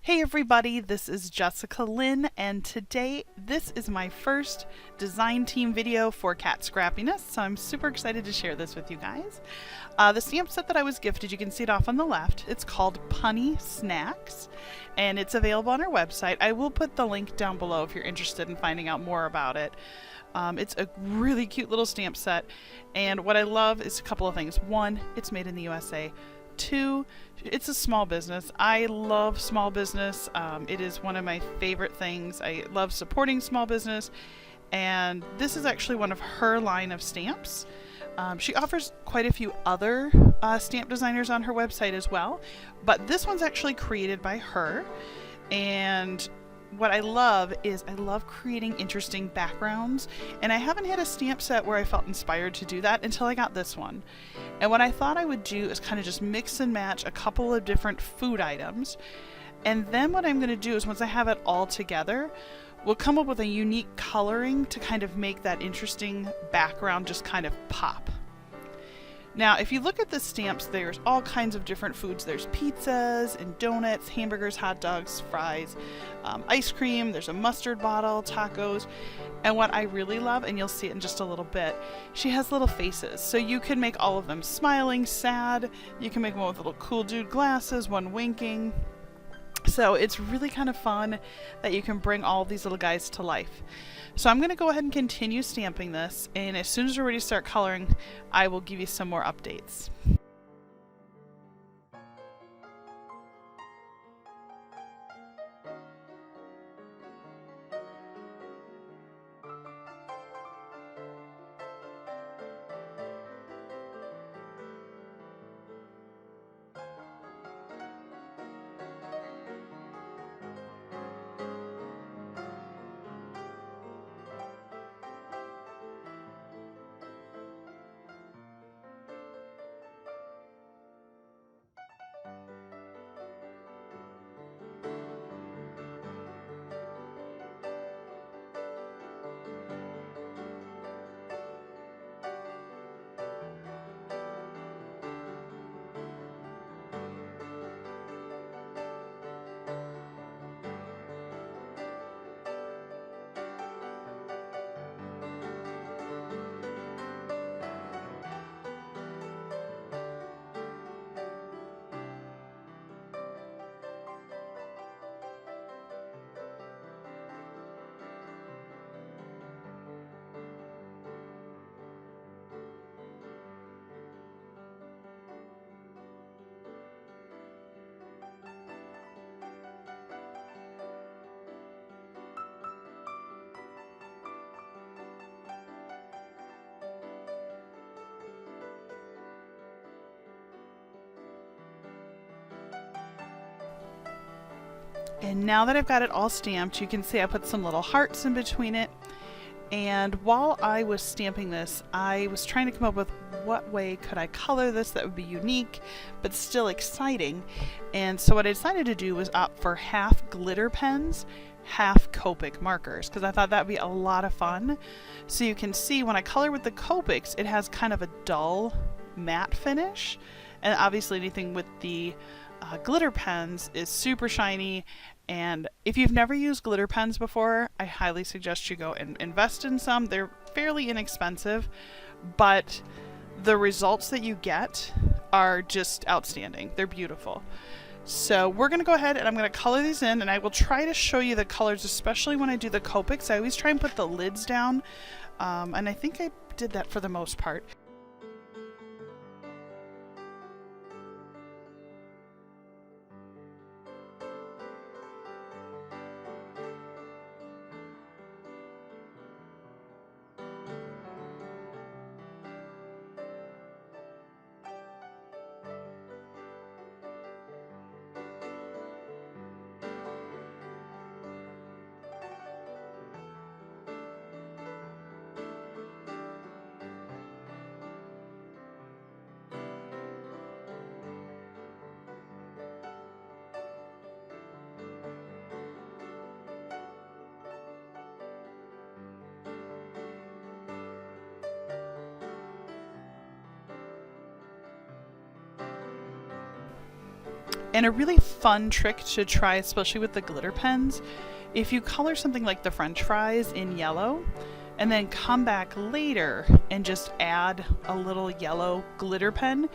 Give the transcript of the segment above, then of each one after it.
Hey everybody, this is Jessica Lynn, and today this is my first design team video for Cat Scrappiness, so I'm super excited to share this with you guys. The stamp set that I was gifted, you can see it off on the left, it's called Punny Snacks, and it's available on our website. I will put the link down below if you're interested in finding out more about it. It's a really cute little stamp set, and what I love is a couple of things. One, it's made in the USA. Two, it's a small business. I love small business. It is one of my favorite things. I love supporting small business, and this is actually one of her line of stamps. She offers quite a few other stamp designers on her website as well, but this one's actually created by her. And what I love is I love creating interesting backgrounds, and I haven't had a stamp set where I felt inspired to do that until I got this one. And what I thought I would do is kind of just mix and match a couple of different food items, and then what I'm going to do is once I have it all together, we'll come up with a unique coloring to kind of make that interesting background just kind of pop. Now, if you look at the stamps, there's all kinds of different foods. There's pizzas and donuts, hamburgers, hot dogs, fries, ice cream, there's a mustard bottle, tacos. And what I really love, and you'll see it in just a little bit, she has little faces. So you can make all of them smiling, sad. You can make one with little cool dude glasses, one winking. So it's really kind of fun that you can bring all of these little guys to life. So I'm going to go ahead and continue stamping this, and as soon as we're ready to start coloring, I will give you some more updates. And now that I've got it all stamped, you can see I put some little hearts in between it. And while I was stamping this, I was trying to come up with what way could I color this that would be unique, but still exciting. And so what I decided to do was opt for half glitter pens, half Copic markers, because I thought that'd be a lot of fun. So you can see when I color with the Copics, it has kind of a dull matte finish. And obviously anything with the glitter pens is super shiny, and if you've never used glitter pens before, I highly suggest you go and invest in some. They're fairly inexpensive, but the results that you get are just outstanding. They're beautiful. So we're going to go ahead and I'm going to color these in, and I will try to show you the colors, especially when I do the Copics. I always try and put the lids down, and I think I did that for the most part. And a really fun trick to try, especially with the glitter pens, if you color something like the French fries in yellow, and then come back later and just add a little yellow glitter pen,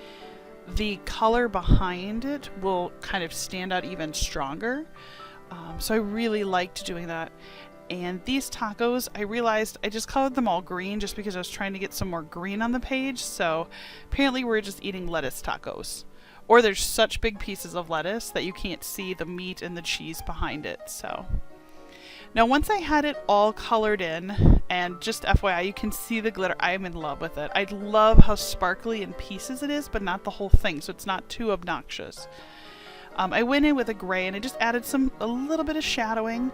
the color behind it will kind of stand out even stronger. So I really liked doing that. And these tacos, I realized I just colored them all green just because I was trying to get some more green on the page. So apparently we're just eating lettuce tacos. Or there's such big pieces of lettuce that you can't see the meat and the cheese behind it. So now once I had it all colored in, and just FYI, you can see the glitter. I am in love with it. I love how sparkly in pieces it is, but not the whole thing, so it's not too obnoxious. I went in with a gray and I just added a little bit of shadowing.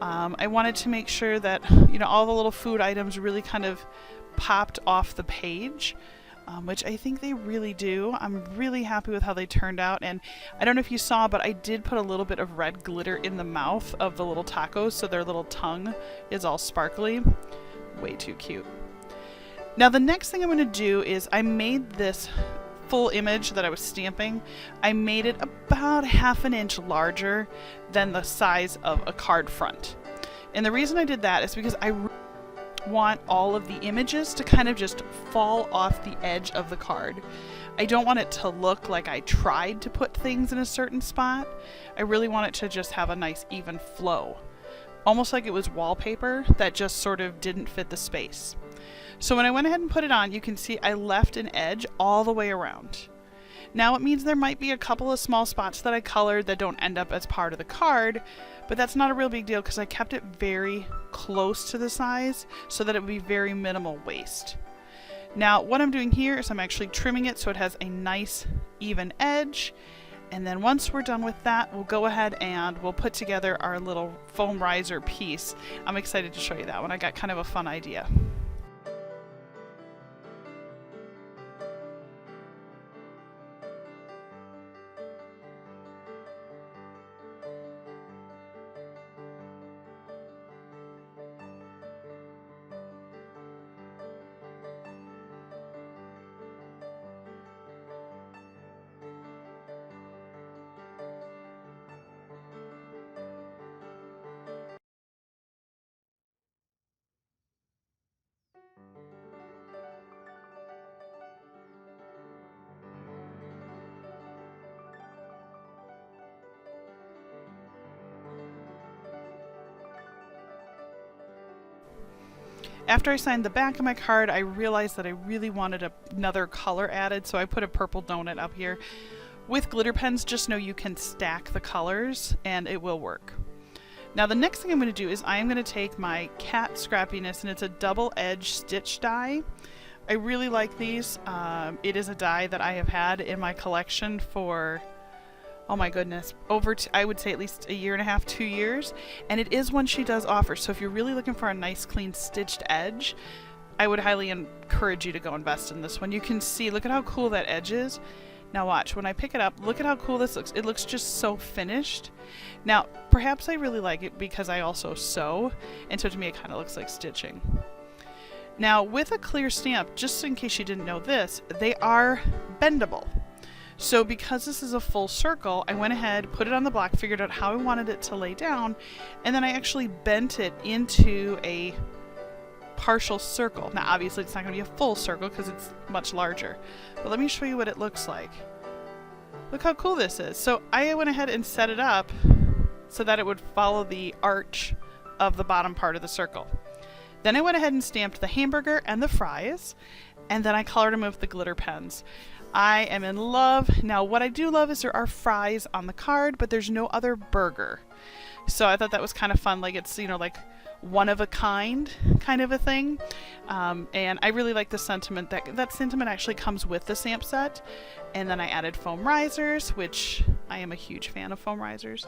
I wanted to make sure that, you know, all the little food items really kind of popped off the page. Which I think they really do. I'm really happy with how they turned out, and I don't know if you saw, but I did put a little bit of red glitter in the mouth of the little tacos, so their little tongue is all sparkly. Way too cute. Now the next thing I'm going to do is I made this full image that I was stamping. I made it about 1/2 inch larger than the size of a card front. And the reason I did that is because I want all of the images to kind of just fall off the edge of the card. I don't want it to look like I tried to put things in a certain spot. I really want it to just have a nice even flow. Almost like it was wallpaper that just sort of didn't fit the space. So when I went ahead and put it on, you can see I left an edge all the way around. Now it means there might be a couple of small spots that I colored that don't end up as part of the card, but that's not a real big deal because I kept it very close to the size so that it would be very minimal waste. Now what I'm doing here is I'm actually trimming it so it has a nice even edge, and then once we're done with that, we'll go ahead and we'll put together our little foam riser piece. I'm excited to show you that one. I got kind of a fun idea. After I signed the back of my card, I realized that I really wanted another color added, so I put a purple donut up here. With glitter pens, just know you can stack the colors and it will work. Now the next thing I'm going to do is I am going to take my cat Scrappiness, and it's a double-edged stitch die. I really like these. It is a die that I have had in my collection for, oh my goodness, I would say at least 1.5 years, 2 years. And it is one she does offer. So if you're really looking for a nice clean stitched edge, I would highly encourage you to go invest in this one. You can see, look at how cool that edge is. Now watch, when I pick it up, look at how cool this looks. It looks just so finished. Now, perhaps I really like it because I also sew, and so to me it kind of looks like stitching. Now with a clear stamp, just in case you didn't know this, they are bendable. So because this is a full circle, I went ahead, put it on the block, figured out how I wanted it to lay down, and then I actually bent it into a partial circle. Now obviously it's not going to be a full circle because it's much larger, but let me show you what it looks like. Look how cool this is. So I went ahead and set it up so that it would follow the arch of the bottom part of the circle. Then I went ahead and stamped the hamburger and the fries, and then I colored them with the glitter pens. I am in love. Now what I do love is there are fries on the card, but there's no other burger. So I thought that was kind of fun, like it's, you know, like one of a kind of a thing. And I really like the sentiment. That sentiment actually comes with the stamp set. And then I added foam risers, which I am a huge fan of foam risers.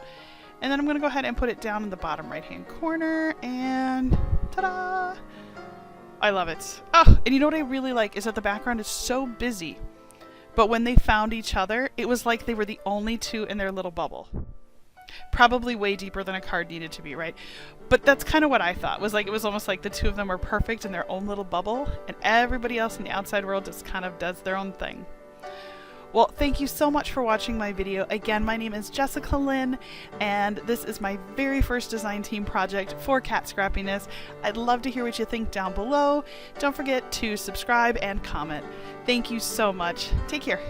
And then I'm going to go ahead and put it down in the bottom right hand corner, and ta-da! I love it. Oh, and you know what I really like is that the background is so busy. But when they found each other, it was like they were the only two in their little bubble. Probably way deeper than a card needed to be, right? But that's kind of what I thought. Was like, it was almost like the two of them were perfect in their own little bubble, and everybody else in the outside world just kind of does their own thing. Well, thank you so much for watching my video. Again, my name is Jessica Lynn, and this is my very first design team project for Cat Scrappiness. I'd love to hear what you think down below. Don't forget to subscribe and comment. Thank you so much. Take care.